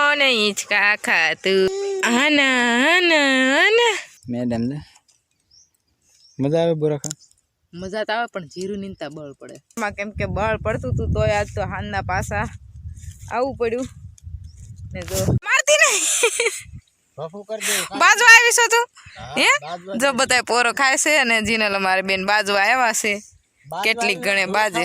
કોણ હિંચકા ખાતું આના આના આના મેડમ ને મજા આવે બોરા મજા તો આવે પણ જીરું નીંદતા બળ પડે એમાં કેમ કે બળ પડતું હતું તોય આજ તો હાનના પાસા આવું પડ્યું ને જો મારતી નહીં બાફુ કરી દે બાજુ આવીશો તું હે જો બધાય પોરો ખાય છે અને જીનલ અમારે બેન બાજુ આવ્યા છે કેટલીક ગણે બાજે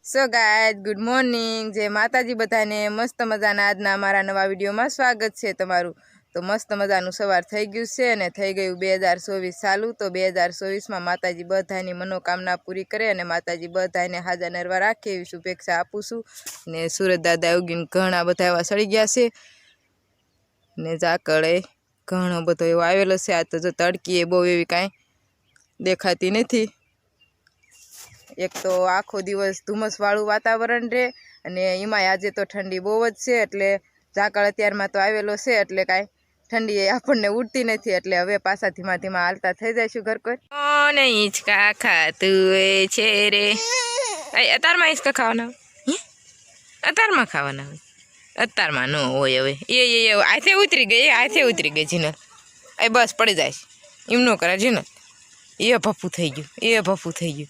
સો ગાઈઝ ગુડ મોર્નિંગ જય માતાજી બધાને મસ્ત મજાના આજના અમારા નવા વિડીયોમાં સ્વાગત છે તમારું તો મસ્ત મજાનું સવાર થઈ ગયું છે અને થઈ ગયું 2024 ચાલુ તો 2024માં માતાજી બધાની મનોકામના પૂરી કરે અને માતાજી બધાને હાજર નરવા રાખે એવી શુભેચ્છા આપું છું ને સુરત દાદા ઉગીને ઘણા બધા એવા સળી ગયા છે ને ઝાકળે ઘણો બધો એવો આવેલો છે આ તો જો તડકી બહુ એવી કાંઈ દેખાતી નથી એક તો આખો દિવસ ધુમ્મસવાળું વાતાવરણ રહે અને એમાંય આજે તો ઠંડી બહુ જ છે એટલે ઝાકળ અત્યારમાં તો આવેલો છે એટલે કાંઈ ઠંડી આપણને ઉડતી નથી એટલે હવે પાછા ધીમા ધીમા હાલતા થઈ જઈશું ઘર કોઈ કોને હિંચકા ખાતું છે રે અત્યારમાં હિંચકા ખાવાના અત્યારમાં ખાવાના હોય અત્યારમાં ન હોય હવે એ આથે ઉતરી ગઈ જીનલ એ બસ પડી જાય એમ ન કરે જીનલ એ ભફ્ફુ થઈ ગયું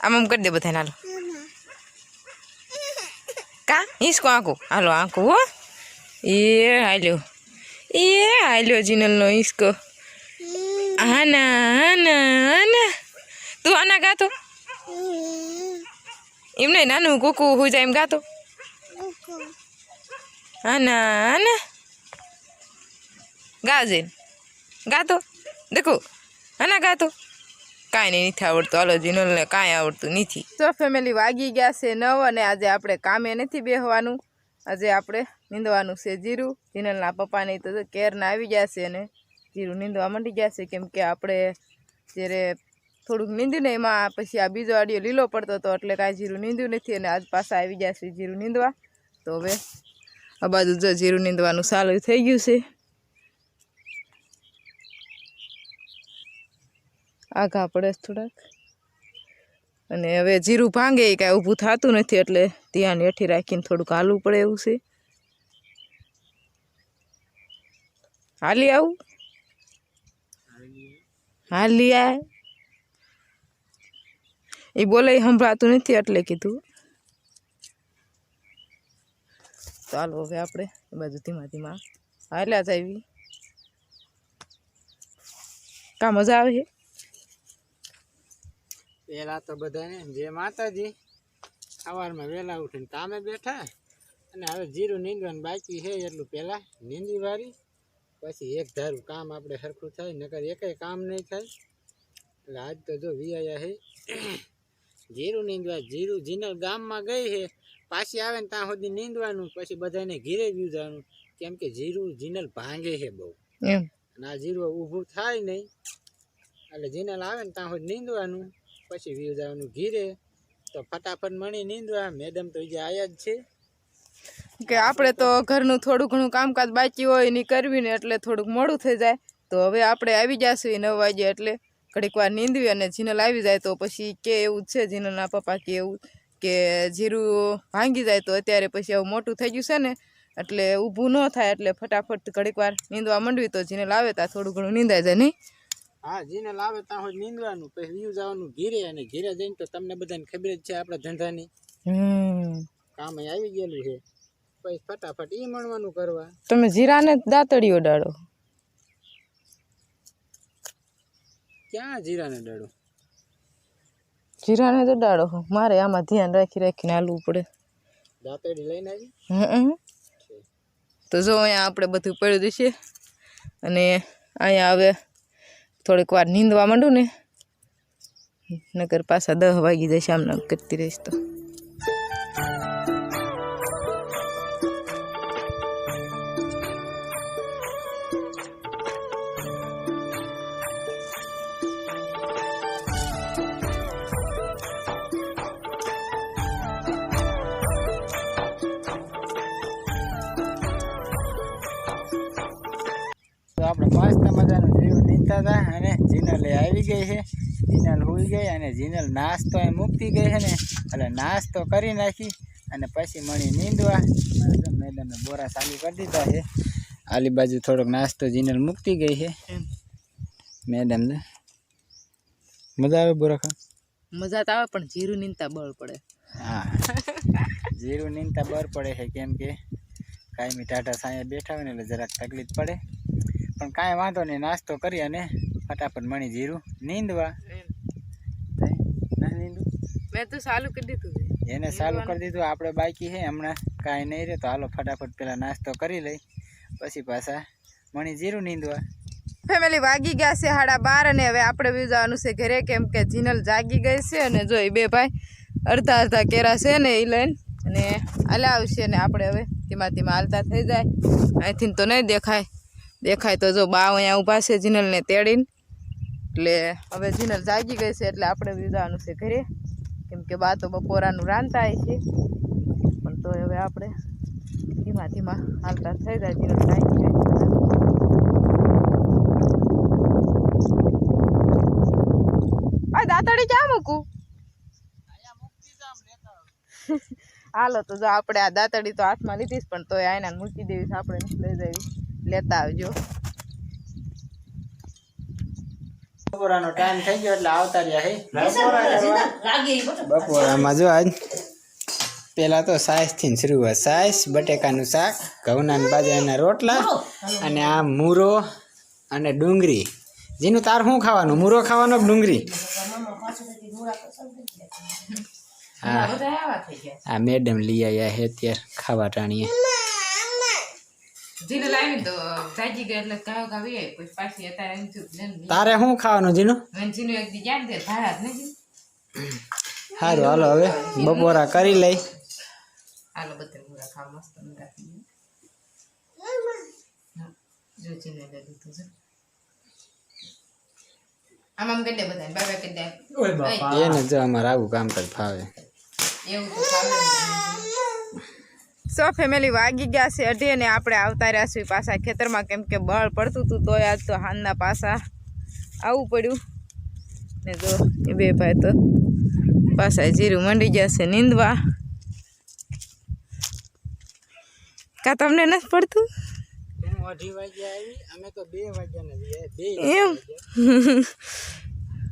આમ કરી દે બધા હાલો કા હિંચકો આંકો હાલો આંકો હો એ હાલ્યો જીનલનો હિંચકો આના તું આના ગાતો એમ નહીં નાનું કુકુ હું જાય એમ ગાતો આના ગાજે ગાતો દેખો આના ગાતો કાંઈ નહીં નથી આવડતું હાલો જીનલને કાંઈ આવડતું નથી તો ફેમિલી વાગી ગયા છે 9 અને આજે આપણે કામે નથી બેસવાનું આજે આપણે નીંદવાનું છે જીરું જીનલના પપ્પાને તો કેરના આવી ગયા છે અને જીરું નીંદવા માંડી ગયા છે કેમ કે આપણે જ્યારે થોડુંક નીંદ્યું ને એમાં પછી આ બીજો આડિયો લીલો પડતો હતો એટલે કાંઈ જીરું નીંદ્યું નથી અને આજ પાછા આવી ગયા છે જીરું નીંદવા તો હવે આ બાજુ જો જીરું નીંદવાનું ચાલુ થઈ ગયું છે આઘા પડે થોડાક અને હવે જીરું ભાંગે કાંઈ ઊભું થતું નથી એટલે ધ્યાન હેઠી રાખીને થોડુંક હાલવું પડે એવું છે હાલી આવું હાલી આ એ બોલે સંભળાતું નથી એટલે કીધું ચાલો હવે આપણે એ બાજુ ધીમા ધીમા હાલ્યા જ આવી કા મજા આવે છે પેલા તો બધાને જે માતાજી સવારમાં વહેલા ઉઠીને કામે બેઠા અને હવે જીરું નીંદવાનું બાકી છે એટલું પહેલાં નીંદી વાળી પછી એક ધારું કામ આપણે સરખું થાય નકર એકેય કામ નહીં થાય એટલે આજ તો જો વિયાયા છે જીરું નીંદવા જીરું જીનલ ગામમાં ગઈ છે પાછી આવે ને ત્યાં સુધી નીંદવાનું પછી બધાને ઘીરે વ્યૂ જવાનું કેમ કે જીરું જીનલ ભાંગે છે બહુ અને આ જીરું ઊભું થાય નહીં એટલે જીનલ આવે ને ત્યાં સુધી નીંદવાનું પછી વ્યૂ જવાનું ઘીરે તો ફટાફટ મણી નીંદવા મેડમ તો જે આયા જ છે કે આપણે તો ઘરનું થોડું ઘણું કામકાજ બાકી હોય એની કરવી ને એટલે થોડુંક મોડું થઈ જાય તો હવે આપણે આવી જશું 9 વાગે એટલે ઘડીક વાર નીંદવી અને જીનલ આવી જાય તો પછી કે એવું જ છે જીનલના પપ્પા કે એવું કે જીરું ભાંગી જાય તો અત્યારે પછી આવું મોટું થઈ ગયું છે ને એટલે ઊભું ન થાય એટલે ફટાફટ ઘડીક વાર નીંદવા માંડવી તો જીનલ આવે ત્યાં થોડું ઘણું નીંદાઈ જાય નહીં હા જીનલ આવે ત્યાં હોય નીંદવાનું પછી વ્યૂ જવાનું ઘીરે અને ઘીરે જઈને તો તમને બધાને ખબર જ છે આપણા ધંધાની કામ આવી ગયેલું છે પછી ફટાફટ ઈ મણવાનું કરવા તમે જીરાને દાંતડીઓ ડાળો ક્યાં જીરાને ડાળો જીરાને તો ડાળો મારે આમાં ધ્યાન રાખીને હાલવું પડે દાંતડી લઈને આવી તો જો અહીંયા આપણે બધું પડ્યું દઈશું અને અહીંયા હવે થોડીક વાર નીંદવા માંડું ને નકર પાછા 10 વાગી જશે આમ કરતી રહીશ તો આપણે મસ્ત મજાનું જીરું નીંદતા હતા અને જીનલ આવી ગઈ છે જીનલ હોઈ ગઈ અને જીનલ નાસ્તો એ મૂકતી ગઈ છે ને એટલે નાસ્તો કરી નાખી અને પછી મણી નીંદવા મેડમે બોરા ચાલુ કરી દીધા છે આલી બાજુ થોડોક નાસ્તો જીનલ મૂકતી ગઈ છે મેડમ ને મજા આવે બોરા ખા મજા તો આવે પણ જીરું નીંદતા બળ પડે હા જીરું નીંદતા બર પડે છે કેમ કે કાયમી ટાટા સાયા બેઠા હોય ને એટલે જરાક તકલીફ પડે પણ કાંઈ વાંધો નહીં નાસ્તો કરી અને ફટાફટ મણી જીરું નીંદવા ના નીંદું મેં તો ચાલુ કરી દીધું છે એને ચાલુ કરી દીધું આપણે બાકી છે હમણાં કાંઈ નહીં રહે તો હાલો ફટાફટ પેલા નાસ્તો કરી લઈ પછી પાછા મણી જીરું નીંદવા ફેમિલી વાગી ગયા છે 12:30 અને હવે આપણે બી જવાનું છે ઘરે કેમ કે જીનલ જાગી ગઈ છે અને જો એ બે ભાઈ અડધા કેરા છે ને એ લઈને અને હાલ્યા આવશે ને આપણે હવે ધીમા ધીમા હાલતા થઈ જાય અહીંથી તો નહીં દેખાય તો જો બા અહીંયા ઊભા છે જીનલને તેડીને એટલે હવે જીનલ જાગી ગઈ છે એટલે આપણે બી જવાનું છે ઘરે કેમ કે બા તો બપોરાનું રાંધતા હોય છે પણ તો હવે આપણે ધીમા ધીમા હાલતા થઈ જાય જીનલ જાગી જાય આ દાતડી ક્યાં મૂકું હાલો તો જો આપણે આ દાતડી તો હાથમાં લીધીશ પણ તો આયના મૂકી દેવીશ આપણે લઈ જઈશ લેતા આવજો બપોરાનો ટાઈમ થઈ ગયો એટલે આવતા રહ્યા છે બપોરામાં જો આજ પેલા તો સાઈસ થી શરૂઆત સાઈસ બટેકાનું શાક ઘઉંના બાજરાના રોટલા અને આ મૂરો અને ડુંગળી જેનું તાર શું ખાવાનું મૂરો ખાવાનો ડુંગળી હા આ મેડમ લઈ આવ્યા છે અત્યારે ખાવા ટાણીએ તારે શું ખાવાનું જીનું સારું હાલો હવે બપોરા કરી લઈ એને જો અમારે આવું કામ કર ફાવે સો ફેમિલી વાગી ગયા છે 2:30 અને આપણે આવતા રહ્યા છીએ પાછા ખેતરમાં કેમ કે બળ પડતું હતું તોય આજ તો હાંજના પાછા આવવું પડ્યું ને જો એ બે ભાઈ તો પાછા જીરું મંડી ગયા છે નીંદવા કા તમને નથી પડતું હું 2:30 વાગ્યા આવી અમે તો 2 વાગ્યા ને એમ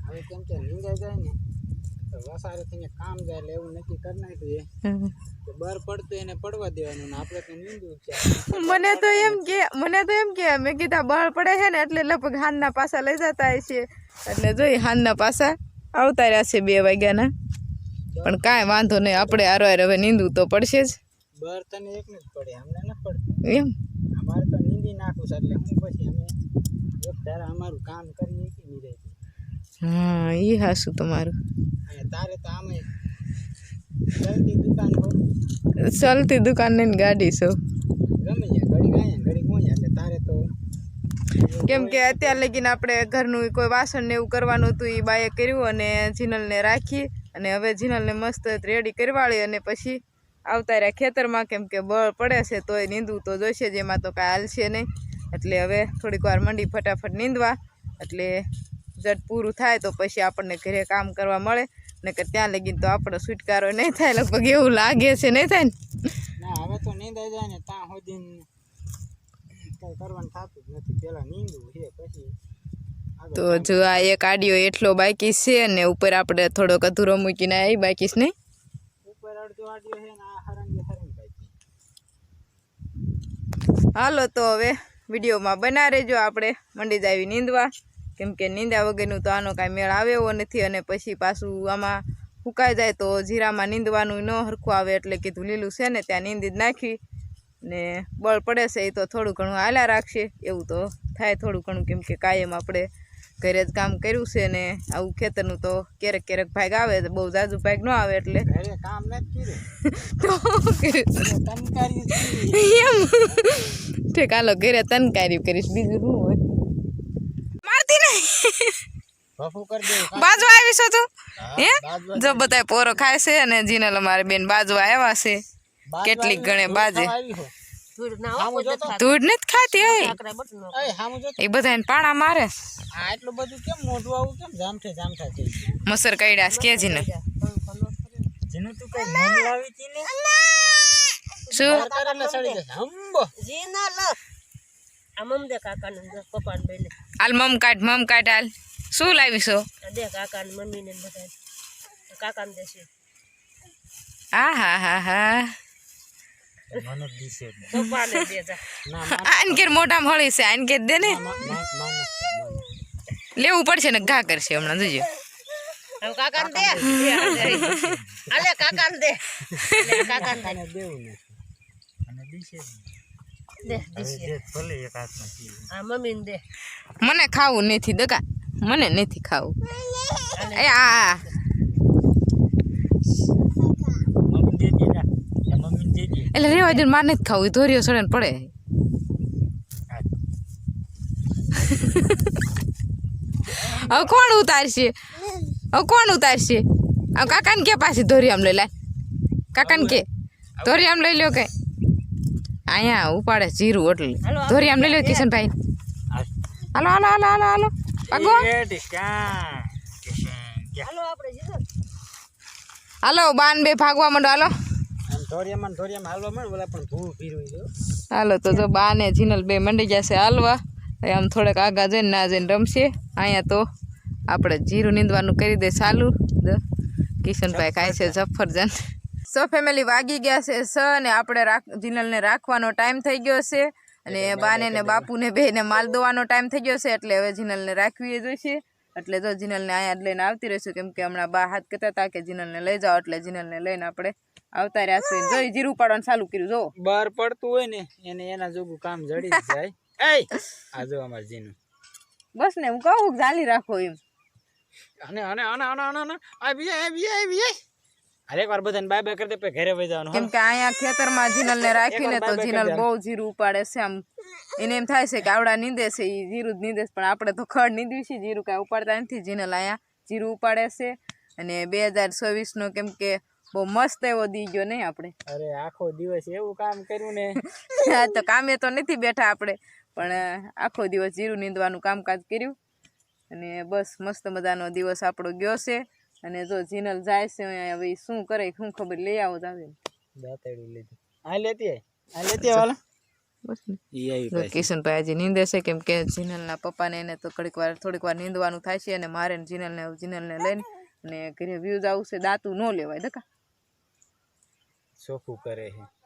હવે કેમ કે નીંદાઈ જાય ને તો વસારે થઈને કામ જાય એટલે એવું નક્કી કરી નાખ્યું કે બર પડતું એને પડવા દેવાનું ને આપણે તો નીંદવું છે મને તો એમ કે મેં કીધા બળ પડે છે ને એટલે લગભગ હાંજના પાછા લઈ જતા છે એટલે જોઈ હાંજના પાછા આવતા રહ્યા છે 2 વાગ્યાના પણ કાંઈ વાંધો નહીં આપણે હારો હવે નીંદવું તો પડશે જ બર તને એકને જ પડે અમને ન પડતું એમ અમારે તો નીંદી નાખું છે એટલે હું પછી અમે એક ધારા અમારું કામ કરીએ કે નહીં રહી હા એ હાસું તમારું અને તારે તો આમે ચલતી દુકાન હો ચાલતી દુકાન ને ગાડી છો ગમે ત્યાં ઘડી ગાયા ઘડી ગોયા એટલે તારે તો કેમ કે અત્યાર લગીને આપણે ઘરનું કોઈ વાસણ ને એવું કરવાનું હતું એ બાએ કર્યું અને જીનલને રાખી અને હવે જીનલને મસ્ત રેડી કરવાળી અને પછી આવતા રહ્યા ખેતરમાં કેમ કે બળ પડે છે તોય નીંદવું તો જોઈશે જ એમાં તો કાંઈ હાલશે નહીં એટલે હવે થોડીક વાર મંડી ફટાફટ નીંદવા એટલે જટ પૂરું થાય તો પછી આપણને ઘરે કામ કરવા મળે ને કે ત્યાં લગીને તો આપણો છુટકારો નહીં થાય લગભગ એવું લાગે છે નહીં થાય ને ના હવે તો નીંદાઈ જાય ને ત્યાં સુધી કંઈ કરવાનું થતું જ નથી પહેલાં નીંદવું છે પછી તો જો આ એક આડિયો એટલો બાકી છે ને ઉપર આપણે થોડોક અધૂરો મૂકીને આવી બાકી નહીં ઉપર અડધો આડ્યો છે ને આ હરંગે હરંગ બાકી હાલો તો હવે વિડીયોમાં બના રહેજો આપણે મંડી જાવી નીંદવા કેમ કે નીંદા વગરનું તો આનો કાંઈ મેળ આવે એવો નથી અને પછી પાછું આમાં ફૂંકાઈ જાય તો જીરામાં નીંદવાનું ન હરખું આવે એટલે કીધું લીલું છે ને ત્યાં નીંદી જ નાખી ને બળ પડે છે એ તો થોડું ઘણું હાલ્યા રાખશે એવું તો થાય થોડું ઘણું કેમ કે કાયમ આપણે ઘરે જ કામ કર્યું છે ને આવું ખેતરનું તો ક્યારેક ભાગ આવે તો બહુ જાજુ ભાગ ન આવે એટલે ઘરે કામ નથી એમ ઠીક હાલો ઘરે તનકાર્યું કરીશ બીજું શું હોય મારતી નહીં ભફું કરી દે બાજુ આવી છો તું હે જો બધા પોરો ખાય છે અને જીનલ અમારે બેન બાજુ આવ્યા છે કેટલીક ગણે બાજે ધૂળ નથી ખાતી હોય એ બધા પાણા મારે આ એટલું બધું કેમ મોઢું આવું કેમ જામઠે જામઠા થઈ મસર કઈડા કે જીને જેનું તું કઈ મન લાવી હતી ને શું બહાર કર એટલે સડી જશે હંબો જીના લ આ મમ દે કાકાને પપ્પાને બેને હાલ મમ કાઢ હાલ શું લાવીશો દે કાકાને મમ્મીને બધા કાકાને દેશે હા મને દીશે પપ્પાને દે જા ના આન કેર મોઢામાં હળી છે આન કેર દે ને લેવું પડશે ને ઘા કરશે હમણાં જોજો હવે કાકાને દે આલે કાકાને દે કાકાને દે દેવું ને અને દીશે દે દીશે ભલે એક હાથમાં કી આ મમ્મીને દે મને ખાવું નથી દકા મને નથી ખાવું એ આ મમ્મી દે દે મમ્મી દે દે એટલે રેવા દે માર નથી ખાવું ધોરીઓ સડે ને પડે હવે કોણ ઉતારશે હવે કાકાને કે પાછી ધોરી આમ લઈ લાય કાકાને કે ધોરી આમ લઈ લ્યો કે અહીંયા ઉપાડે જીરું એટલે ધોરી આમ લઈ લ્યો કિશનભાઈ હાલો પાગો હાલો આપણે જીતો હાલો બાન બે ભાગવા માંડો હાલો આમ ધોરિયામાં હાલવા મળે બોલા પણ ભૂ પીરું જો હાલો તો જો બા ને જીનલ બે મંડી જશે હાલવા આમ થોડેક આગા જઈને ના જઈને રમશે અહીંયા તો આપણે જીરું નીંદવાનું કરી દે ચાલુ કિશનભાઈ ખાય છે સફરજન સો ફેમિલી વાગી ગયા છે અને આપણે જીનલને રાખવાનો ટાઈમ થઈ ગયો છે અને બાને ને બાપુને બેને માલ દોવાનો ટાઈમ થઈ ગયો છે એટલે હવે જીનલને રાખવી જોઈશે એટલે જો જીનલને અહીંયા લઈને આવતી રહીશું કેમ કે હમણાં બા હાથ કહેતા હતા કે જીનલને લઈ જાઓ એટલે જીનલને લઈને આપણે આવતા રહ્યા છીએ જોઈ જીરું પાડવાનું ચાલુ કર્યું જો બહાર પડતું હોય ને એને એના જોગું કામ જડી જ જાય આ જો અમાર જીનું બસ ને હું કહું ચાલી રાખો એમ અને અરે એક વાર બધાને બાય બાય કરી દે પછી ઘરે વઈ જવાનું કેમ કે અહીંયા ખેતરમાં જીનલને રાખીને તો જીનલ બહુ જીરું ઉપાડે છે આમ એને એમ થાય છે કે આવડા નીંદે છે એ જીરું જ નીંદે છે પણ આપણે તો ખડ નીંદ્યું છે જીરું કાંઈ ઉપાડતા નથી જીનલ અહીંયા જીરું ઉપાડે છે અને 2024 કેમ કે બહુ મસ્ત એવો દી ગયો નહીં આપણે અરે આખો દિવસ એવું કામ કર્યું ને હા તો કામે તો નથી બેઠા આપણે પણ આખો દિવસ જીરું નીંદવાનું કામકાજ કર્યું અને બસ મસ્ત મજાનો દિવસ આપણો ગયો છે અને જો જીનલ જાય છે હવે શું કરે શું ખબર લઈ આવો જ આવે દાતેડું લીધું આ લેતી વાલા બસ ને કિશનભાઈ હજી નીંદે છે કેમ કે જીનલના પપ્પાને એને તો થોડીક વાર નીંદવાનું થાય છે અને મારે જીનલને લઈને અને ઘરે વ્યૂ જવું છે દાતું ન લેવાય દકા ચોખ્ખું કરે છે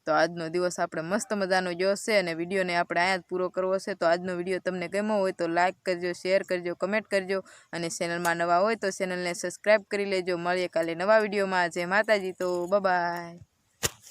તો આજનો દિવસ આપણે મસ્ત મજાનો ગયો છે અને વિડીયોને આપણે અહીંયા જ પૂરો કરવો છે તો આજનો વિડીયો તમને ગમ્યો હોય તો લાઇક કરજો શેર કરજો કમેન્ટ કરજો અને ચેનલમાં નવા હોય તો ચેનલને સબસ્ક્રાઈબ કરી લેજો મળીએ કાલે નવા વિડીયોમાં જય માતાજી તો બાય